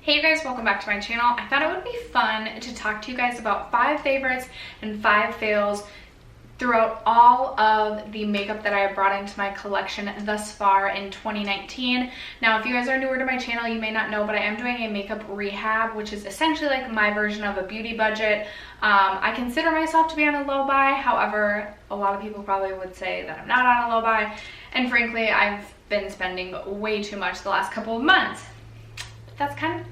Hey guys, welcome back to my channel. I thought it would be fun to talk to you guys about 5 favorites and 5 fails throughout all of the makeup that I have brought into my collection thus far in 2019. Now, if you guys are newer to my channel, you may not know, but I am doing a makeup rehab, which is essentially like my version of a beauty budget. I consider myself to be on a low buy. However, a lot of people probably would say that I'm not on a low buy. And frankly, I've been spending way too much the last couple of months. That's kind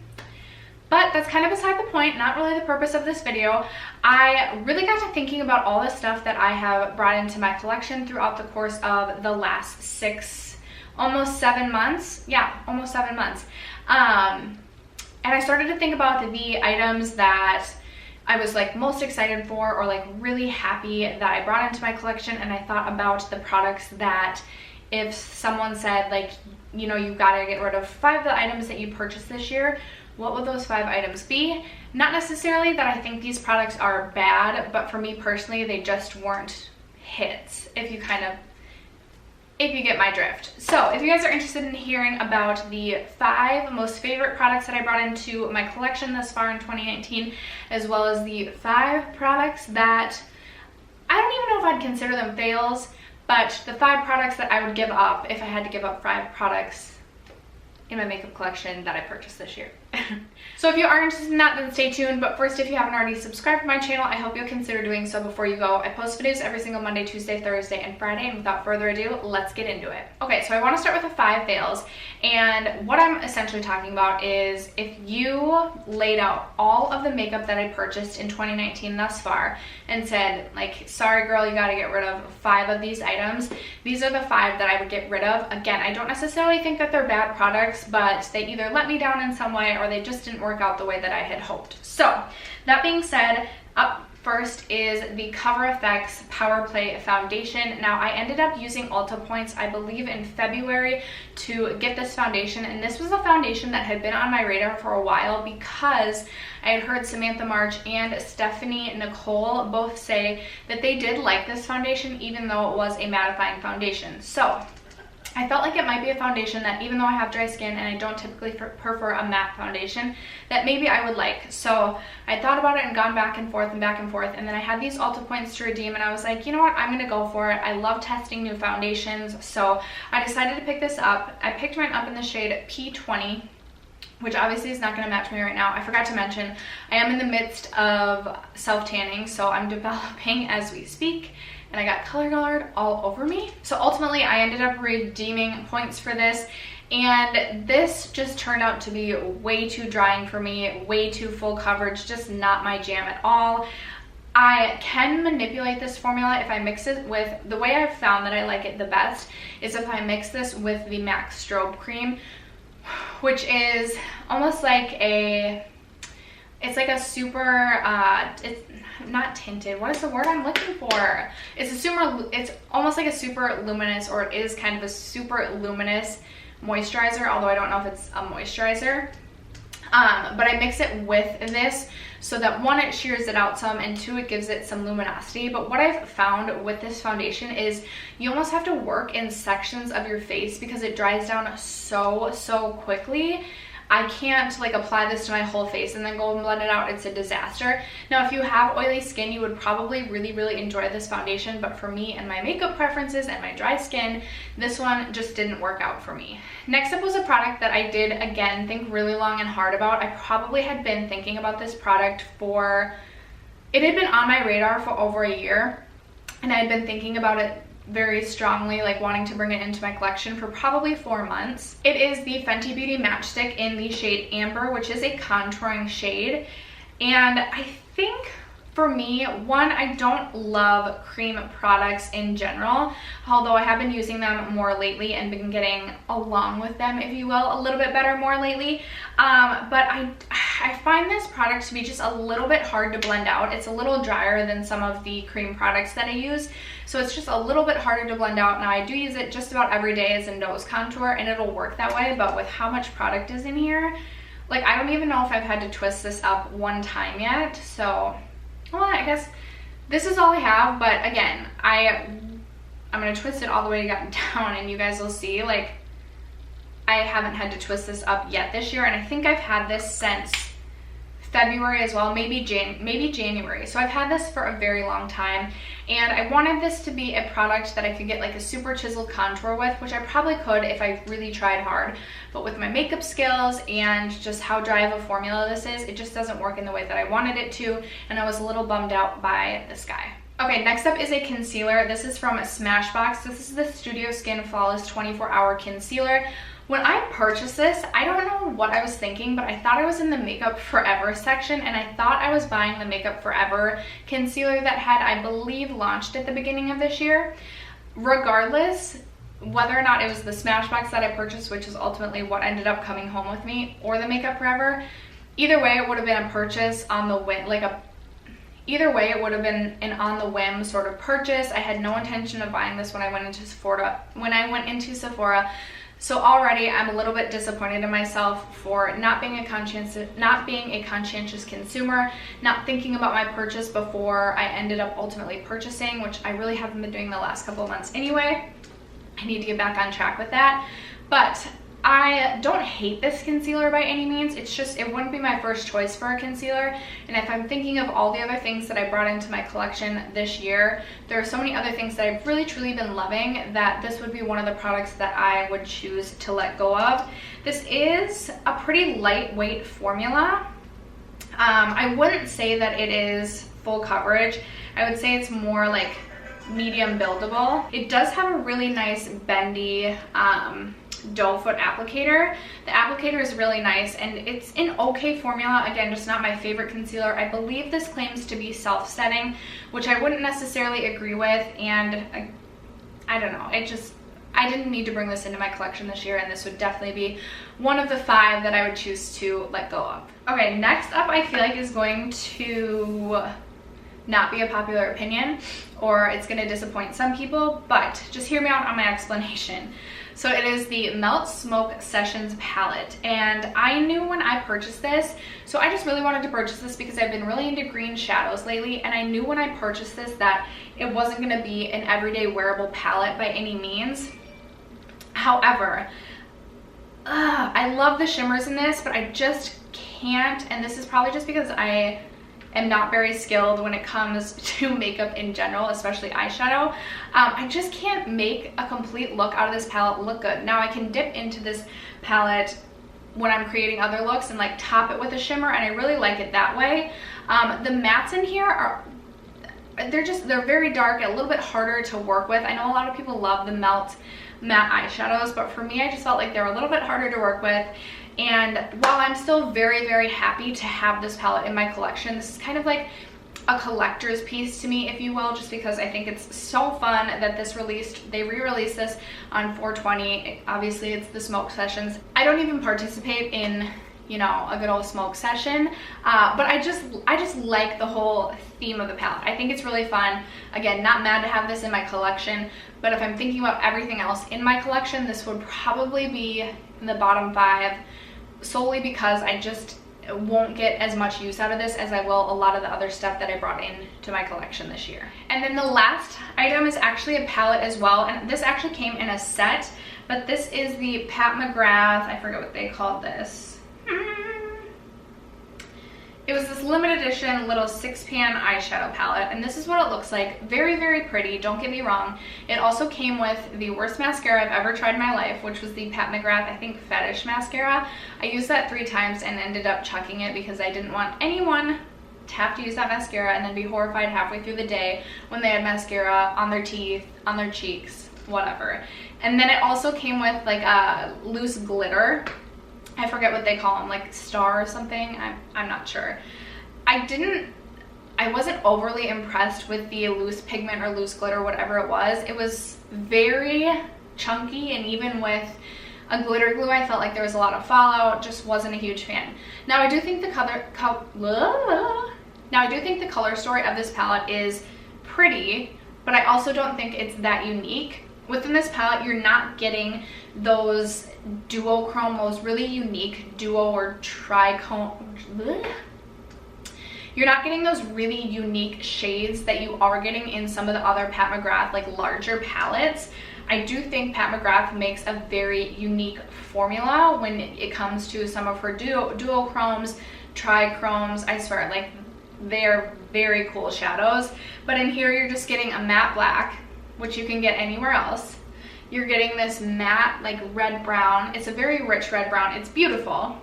of beside the point, not really the purpose of this video. I really got to thinking about all the stuff that I have brought into my collection throughout the course of the last almost 7 months. Yeah, almost 7 months. And I started to think about the items that I was like most excited for or like really happy that I brought into my collection, and I thought about the products that if someone said like, you know, you gotta get rid of 5 of the items that you purchased this year, what would those 5 items be? Not necessarily that I think these products are bad, but for me personally, they just weren't hits, if you get my drift. So if you guys are interested in hearing about the 5 most favorite products that I brought into my collection thus far in 2019, as well as the 5 products that I don't even know if I'd consider them fails, but the 5 products that I would give up if I had to give up 5 products in my makeup collection that I purchased this year. So if you are interested in that, then stay tuned. But first, if you haven't already subscribed to my channel, I hope you'll consider doing so before you go. I post videos every single Monday, Tuesday, Thursday, and Friday. And without further ado, let's get into it. Okay, so I want to start with the 5 fails. And what I'm essentially talking about is if you laid out all of the makeup that I purchased in 2019 thus far and said, like, sorry girl, you got to get rid of 5 of these items. These are the 5 that I would get rid of. Again, I don't necessarily think that they're bad products, but they either let me down in some way or they just didn't work out the way that I had hoped. So that being said, up first is the Cover FX Power Play Foundation. Now, I ended up using Ulta points, I believe in February, to get this foundation, and this was a foundation that had been on my radar for a while because I had heard Samantha March and Stephanie Nicole both say that they did like this foundation even though it was a mattifying foundation. So I felt like it might be a foundation that, even though I have dry skin and I don't typically prefer a matte foundation, that maybe I would like. So I thought about it and gone back and forth, and then I had these Ulta points to redeem, and I was like, you know what, I'm gonna go for it. I love testing new foundations, so I decided to pick this up. I picked mine up in the shade P20, which obviously is not going to match me right now. I forgot to mention, I am in the midst of self-tanning, so I'm developing as we speak, and I got color colored all over me. So ultimately, I ended up redeeming points for this, and this just turned out to be way too drying for me, way too full coverage, just not my jam at all. I can manipulate this formula if I mix it with, the way I've found that I like it the best is if I mix this with the MAC Strobe Cream, which is almost like it's like a super, it's not tinted, what is the word I'm looking for? It's almost like a super luminous, or it is kind of a super luminous moisturizer, although I don't know if it's a moisturizer. But I mix it with this so that 1, it shears it out some, and 2, it gives it some luminosity. But what I've found with this foundation is you almost have to work in sections of your face because it dries down so quickly. I can't like apply this to my whole face and then go and blend it out. It's a disaster. Now, if you have oily skin, you would probably really enjoy this foundation, but for me and my makeup preferences and my dry skin, this one just didn't work out for me. Next up was a product that I did, again, think really long and hard about. I probably had been thinking about this product it had been on my radar for over a year, and I had been thinking about it very strongly, like wanting to bring it into my collection for probably 4 months. It is the Fenty Beauty Matchstick in the shade Amber, which is a contouring shade. And I think for me, 1, I don't love cream products in general, although I have been using them more lately and been getting along with them, if you will, a little bit better more lately. But I find this product to be just a little bit hard to blend out. It's a little drier than some of the cream products that I use, so it's just a little bit harder to blend out. Now, I do use it just about every day as a nose contour, and it'll work that way, but with how much product is in here, like, I don't even know if I've had to twist this up 1 time yet. So, well, I guess this is all I have, but again, I'm gonna twist it all the way down, and you guys will see, like, I haven't had to twist this up yet this year, and I think I've had this since February as well, maybe January. So I've had this for a very long time, and I wanted this to be a product that I could get like a super chiseled contour with, which I probably could if I really tried hard. But with my makeup skills and just how dry of a formula this is, it just doesn't work in the way that I wanted it to, and I was a little bummed out by this guy. Okay, next up is a concealer. This is from Smashbox. This is the Studio Skin Flawless 24-Hour Concealer. When I purchased this, I don't know what I was thinking, but I thought I was in the Makeup Forever section, and I thought I was buying the Makeup Forever concealer that had, I believe, launched at the beginning of this year. Regardless, whether or not it was the Smashbox that I purchased, which is ultimately what ended up coming home with me, or the Makeup Forever, either way, it would have been a purchase on the whim, either way, it would have been an on the whim sort of purchase. I had no intention of buying this when I went into Sephora. So already I'm a little bit disappointed in myself for not being a conscientious consumer, not thinking about my purchase before I ended up ultimately purchasing, which I really haven't been doing the last couple of months anyway. I need to get back on track with that. But I don't hate this concealer by any means. It's just, it wouldn't be my first choice for a concealer. And if I'm thinking of all the other things that I brought into my collection this year, there are so many other things that I've really truly been loving that this would be one of the products that I would choose to let go of. This is a pretty lightweight formula. I wouldn't say that it is full coverage. I would say it's more like medium buildable. It does have a really nice bendy doe foot applicator. The applicator is really nice, and it's an okay formula. Again, just not my favorite concealer. I believe this claims to be self-setting, which I wouldn't necessarily agree with, and I don't know, I didn't need to bring this into my collection this year, and this would definitely be one of the 5 that I would choose to let go of. Okay, next up I feel like is going to not be a popular opinion, or it's going to disappoint some people, but just hear me out on my explanation. So it is the Melt Smoke Sessions palette, and I knew when I purchased this, so I just really wanted to purchase this because I've been really into green shadows lately, and I knew when I purchased this that it wasn't going to be an everyday wearable palette by any means. However, I love the shimmers in this, but I just can't, and this is probably just because I am not very skilled when it comes to makeup in general, especially eyeshadow. I just can't make a complete look out of this palette look good. Now I can dip into this palette when I'm creating other looks and like top it with a shimmer, and I really like it that way. The mattes in here are, they're very dark, a little bit harder to work with. I know a lot of people love the matte eyeshadows, but for me, I just felt like they're a little bit harder to work with. And while I'm still very, very happy to have this palette in my collection, this is kind of like a collector's piece to me, if you will, just because I think it's so fun that they re-released this on 4/20. Obviously, it's the smoke sessions. I don't even participate in, you know, a good old smoke session, but I just like the whole theme of the palette. I think it's really fun. Again, not mad to have this in my collection, but if I'm thinking about everything else in my collection, this would probably be in the bottom 5, solely because I just won't get as much use out of this as I will a lot of the other stuff that I brought into my collection this year. And then the last item is actually a palette as well, and this actually came in a set, but this is the Pat McGrath, I forget what they called this. It was this limited edition little 6-pan eyeshadow palette, and this is what it looks like. Very, very pretty, don't get me wrong. It also came with the worst mascara I've ever tried in my life, which was the Pat McGrath, I think, Fetish mascara. I used that 3 times and ended up chucking it because I didn't want anyone to have to use that mascara and then be horrified halfway through the day when they had mascara on their teeth, on their cheeks, whatever. And then it also came with like a loose glitter. I forget what they call them, like star or something. I'm not sure. I wasn't overly impressed with the loose pigment or loose glitter, whatever it was. It was very chunky, and even with a glitter glue, I felt like there was a lot of fallout. Just wasn't a huge fan. Now I do think the color story of this palette is pretty, but I also don't think it's that unique. Within this palette, you're not getting those duochrome, those really unique duo or trichrome. You're not getting those really unique shades that you are getting in some of the other Pat McGrath like larger palettes. I do think Pat McGrath makes a very unique formula when it comes to some of her duochromes, trichromes. I swear, like, they're very cool shadows. But in here, you're just getting a matte black, which you can get anywhere else. You're getting this matte, like, red brown. It's a very rich red brown. It's beautiful.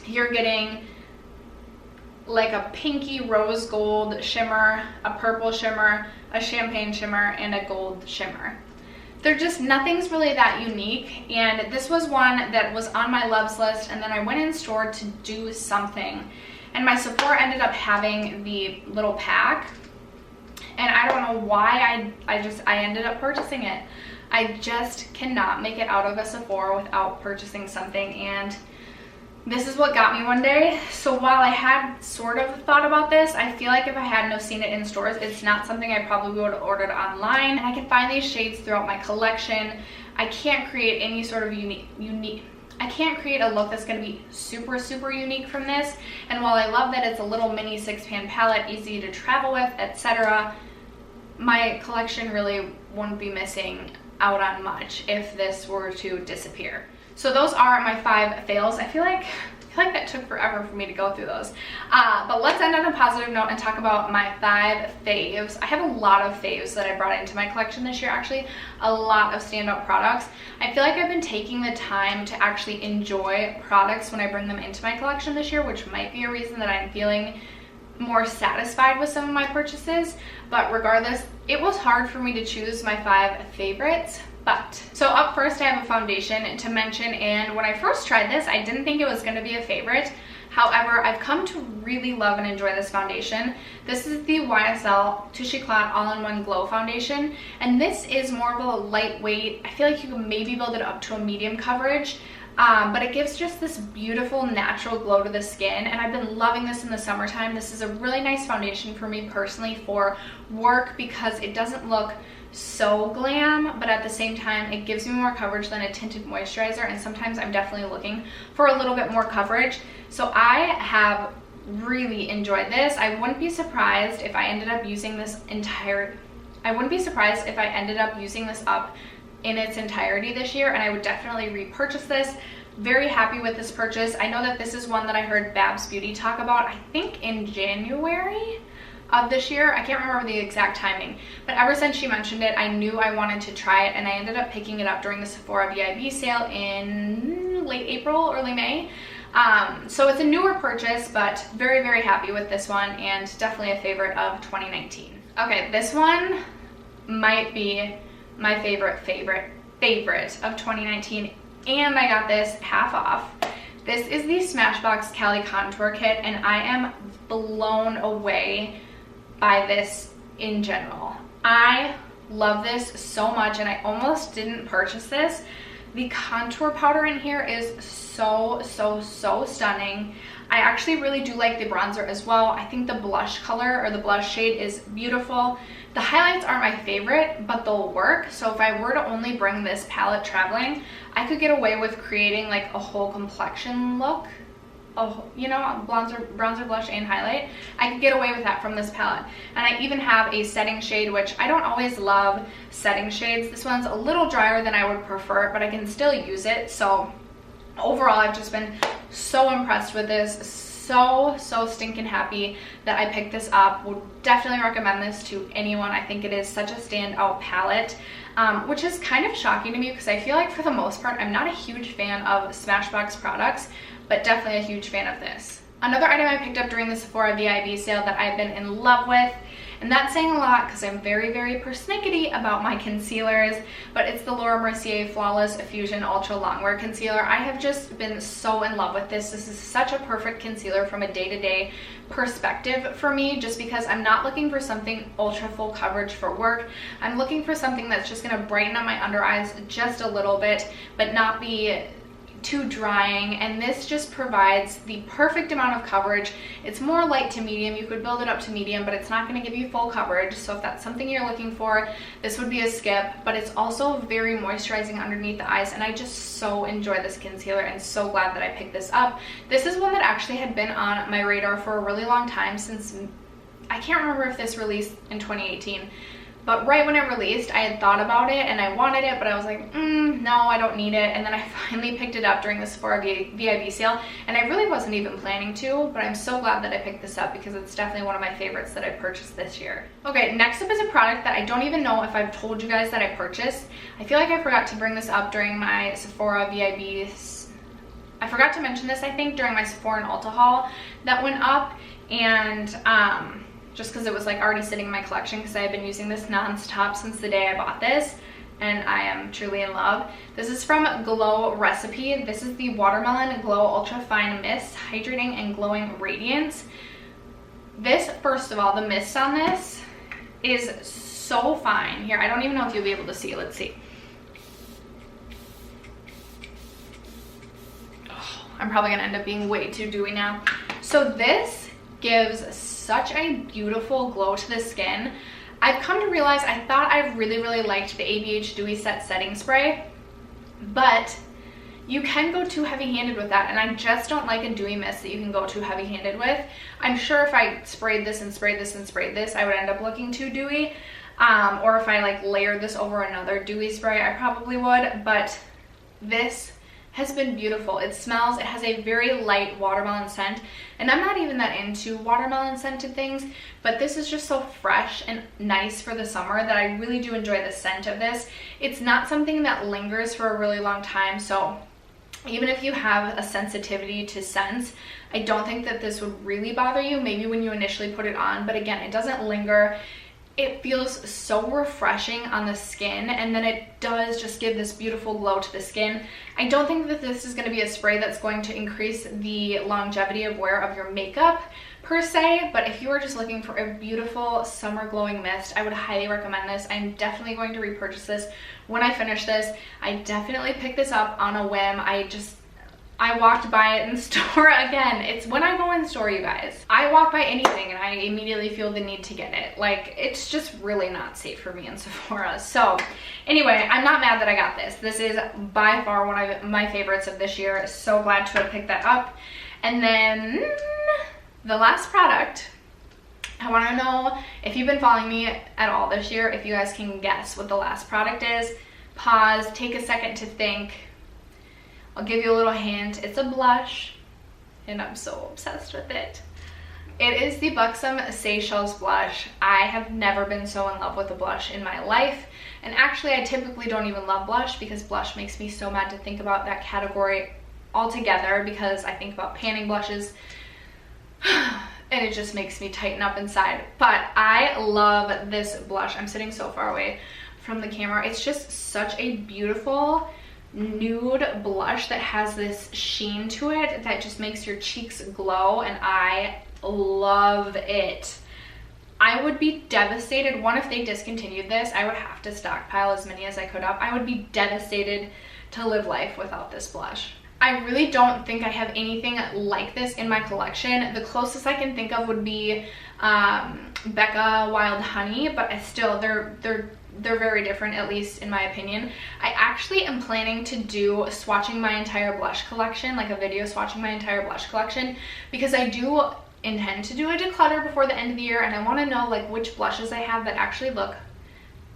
You're getting like a pinky rose gold shimmer, a purple shimmer, a champagne shimmer, and a gold shimmer. They're just, nothing's really that unique, and this was one that was on my loves list, and then I went in store to do something, and my Sephora ended up having the little pack, and I don't know why I ended up purchasing it. I just cannot make it out of a Sephora without purchasing something, and this is what got me one day. So while I had sort of thought about this, I feel like if I hadn't have seen it in stores, it's not something I probably would have ordered online. And I can find these shades throughout my collection. I can't create any sort of I can't create a look that's going to be super, super unique from this. And while I love that it's a little mini 6-pan palette, easy to travel with, etc., my collection really wouldn't be missing out on much if this were to disappear. So those are my 5 fails. I feel like that took forever for me to go through those. But let's end on a positive note and talk about my 5 faves. I have a lot of faves that I brought into my collection this year, actually, a lot of standout products. I feel like I've been taking the time to actually enjoy products when I bring them into my collection this year, which might be a reason that I'm feeling more satisfied with some of my purchases. But regardless, it was hard for me to choose my 5 favorites. So up first, I have a foundation to mention, and when I first tried this, I didn't think it was going to be a favorite. However, I've come to really love and enjoy this foundation. This is the YSL Touche Éclat All-in-One Glow Foundation, and this is more of a lightweight, I feel like you can maybe build it up to a medium coverage, but it gives just this beautiful natural glow to the skin, and I've been loving this in the summertime. This is a really nice foundation for me personally for work because it doesn't look so glam, but at the same time it gives me more coverage than a tinted moisturizer, and sometimes I'm definitely looking for a little bit more coverage. So I have really enjoyed this. I wouldn't be surprised if I ended up using this up in its entirety this year, and I would definitely repurchase this. Very happy with this purchase. I know that this is one that I heard Favs Beauty talk about, I think in January of this year. I can't remember the exact timing, but ever since she mentioned it, I knew I wanted to try it, and I ended up picking it up during the Sephora VIB sale in late April, early May. So it's a newer purchase, but very, very happy with this one, and definitely a favorite of 2019. Okay, this one might be my favorite of 2019, and I got this half off. This is the Smashbox Cali Contour Kit, and I am blown away by this in general. I love this so much, and I almost didn't purchase this. The contour powder in here is so, so, so stunning. I actually really do like the bronzer as well. I think the blush color, or the blush shade, is beautiful. The highlights aren't my favorite, but they'll work. So if I were to only bring this palette traveling, I could get away with creating like a whole complexion look. Oh, you know, bronzer, blush, and highlight. I could get away with that from this palette. And I even have a setting shade, which I don't always love setting shades. This one's a little drier than I would prefer, but I can still use it. So overall, I've just been so impressed with this. So stinking happy that I picked this up. Would definitely recommend this to anyone. I think it is such a standout palette, which is kind of shocking to me because I feel like for the most part, I'm not a huge fan of Smashbox products, but definitely a huge fan of this. Another item I picked up during the Sephora VIB sale that I've been in love with, and that's saying a lot because I'm very, very persnickety about my concealers, but it's the Laura Mercier Flawless Fusion Ultra Longwear Concealer. I have just been so in love with this. This is such a perfect concealer from a day-to-day perspective for me, just because I'm not looking for something ultra full coverage for work. I'm looking for something that's just going to brighten up my under eyes just a little bit, but not be too drying, and this just provides the perfect amount of coverage. It's more light to medium. You could build it up to medium, but it's not going to give you full coverage. So if that's something you're looking for, this would be a skip, but it's also very moisturizing underneath the eyes, and I just so enjoy this concealer and so glad that I picked this up. This is one that actually had been on my radar for a really long time, since I can't remember if this released in 2018, But right when it released, I had thought about it and I wanted it, but I was like, no, I don't need it. And then I finally picked it up during the Sephora VIB sale, and I really wasn't even planning to, but I'm so glad that I picked this up because it's definitely one of my favorites that I purchased this year. Okay, next up is a product that I don't even know if I've told you guys that I purchased. I feel like I forgot to bring this up during my Sephora VIB. I forgot to mention this, I think, during my Sephora and Ulta haul that went up, and just because it was like already sitting in my collection because I've been using this non-stop since the day I bought this, and I am truly in love. This is from Glo Recipe. This is the Watermelon Glo Ultrafine Mist, Hydrating and Glowing Radiance. This, first of all, the mist on this is so fine. Here, I don't even know if you'll be able to see. Let's see. Oh, I'm probably gonna end up being way too dewy now. So this gives such a beautiful glow to the skin. I've come to realize I thought I really liked the ABH Dewy Set Setting Spray, but you can go too heavy-handed with that, and I just don't like a dewy mist that you can go too heavy-handed with. I'm sure if I sprayed this and sprayed this and sprayed this, I would end up looking too dewy, or if I like layered this over another dewy spray, I probably would, but this has been beautiful. It smells, it has a very light watermelon scent, and I'm not even that into watermelon scented things, but this is just so fresh and nice for the summer that I really do enjoy the scent of this. It's not something that lingers for a really long time, so even if you have a sensitivity to scents, I don't think that this would really bother you, maybe when you initially put it on, but again, it doesn't linger. It feels so refreshing on the skin, and then it does just give this beautiful glow to the skin. I don't think that this is going to be a spray that's going to increase the longevity of wear of your makeup per se, but if you are just looking for a beautiful summer glowing mist, I would highly recommend this. I'm definitely going to repurchase this when I finish this. I definitely picked this up on a whim. I walked by it in the store. Again, it's when I go in the store, you guys, I walk by anything and I immediately feel the need to get it. Like, it's just really not safe for me in Sephora. So anyway, I'm not mad that I got this. This is by far one of my favorites of this year. So glad to have picked that up. And then the last product, I want to know if you've been following me at all this year, if you guys can guess what the last product is. Pause, take a second to think. I'll give you a little hint. It's a blush, and I'm so obsessed with it. It is the Buxom Seychelles blush. I have never been so in love with a blush in my life, and actually I typically don't even love blush because blush makes me so mad to think about that category altogether, because I think about panning blushes and it just makes me tighten up inside. But I love this blush. I'm sitting so far away from the camera. It's just such a beautiful nude blush that has this sheen to it that just makes your cheeks glow, and I love it. I would be devastated. One, if they discontinued this, I would have to stockpile as many as I could up. I would be devastated to live life without this blush. I really don't think I have anything like this in my collection. The closest I can think of would be Becca Wild Honey, but still they're very different, at least in my opinion. I actually am planning to do swatching my entire blush collection, like a video swatching my entire blush collection, because I do intend to do a declutter before the end of the year, and I want to know like which blushes I have that actually look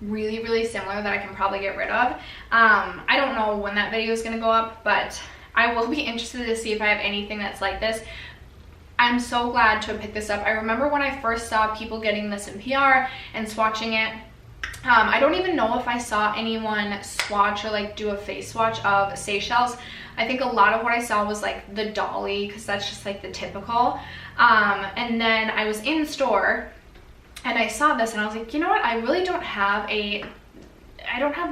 really similar that I can probably get rid of. I don't know when that video is going to go up, but I will be interested to see if I have anything that's like this. I'm so glad to have picked this up. I remember when I first saw people getting this in PR and swatching it. I don't even know if I saw anyone swatch or like do a face swatch of Seychelles. I think a lot of what I saw was like the Dolly, because that's just like the typical. And then I was in store and I saw this and I was like, you know what? I really don't have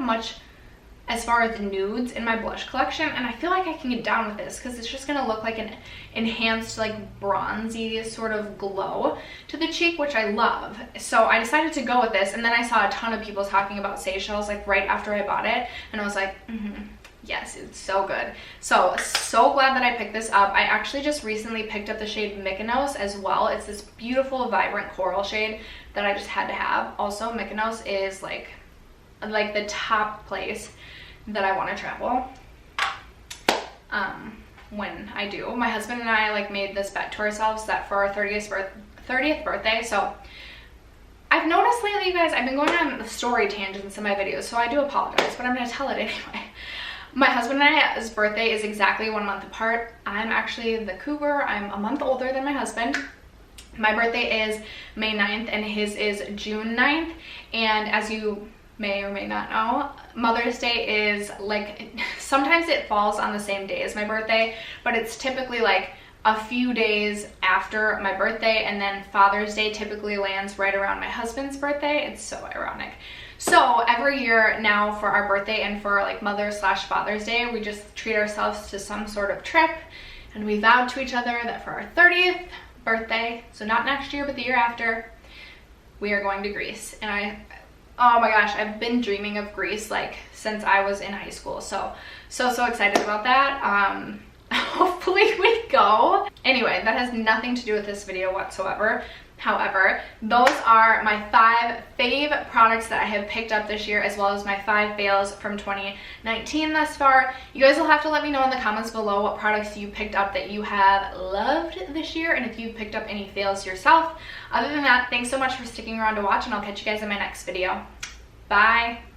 much as far as nudes in my blush collection, and I feel like I can get down with this because it's just gonna look like an enhanced like bronzy sort of glow to the cheek, which I love. So I decided to go with this, and then I saw a ton of people talking about Seychelles like right after I bought it, and I was like, yes, it's so good. So glad that I picked this up. I actually just recently picked up the shade Mykonos as well. It's this beautiful vibrant coral shade that I just had to have. Also, Mykonos is like the top place that I want to travel when I do. My husband and I like made this bet to ourselves that for our 30th birthday, so I've noticed lately, you guys, I've been going on story tangents in my videos, so I do apologize, but I'm going to tell it anyway. My husband and I's birthday is exactly 1 month apart. I'm actually the cougar. I'm a month older than my husband. My birthday is May 9th and his is June 9th. And as you may or may not know, Mother's Day is like, sometimes it falls on the same day as my birthday, but it's typically like a few days after my birthday, and then Father's Day typically lands right around my husband's birthday. It's so ironic. So every year now for our birthday and for like Mother/Father's Day, we just treat ourselves to some sort of trip, and we vowed to each other that for our 30th birthday, so not next year but the year after, we are going to Greece. And oh my gosh, I've been dreaming of Greece like since I was in high school. So excited about that. Hopefully we go. Anyway, that has nothing to do with this video whatsoever. However, those are my 5 fave products that I have picked up this year, as well as my 5 fails from 2019 thus far. You guys will have to let me know in the comments below what products you picked up that you have loved this year, and if you've picked up any fails yourself. Other than that, thanks so much for sticking around to watch, and I'll catch you guys in my next video. Bye.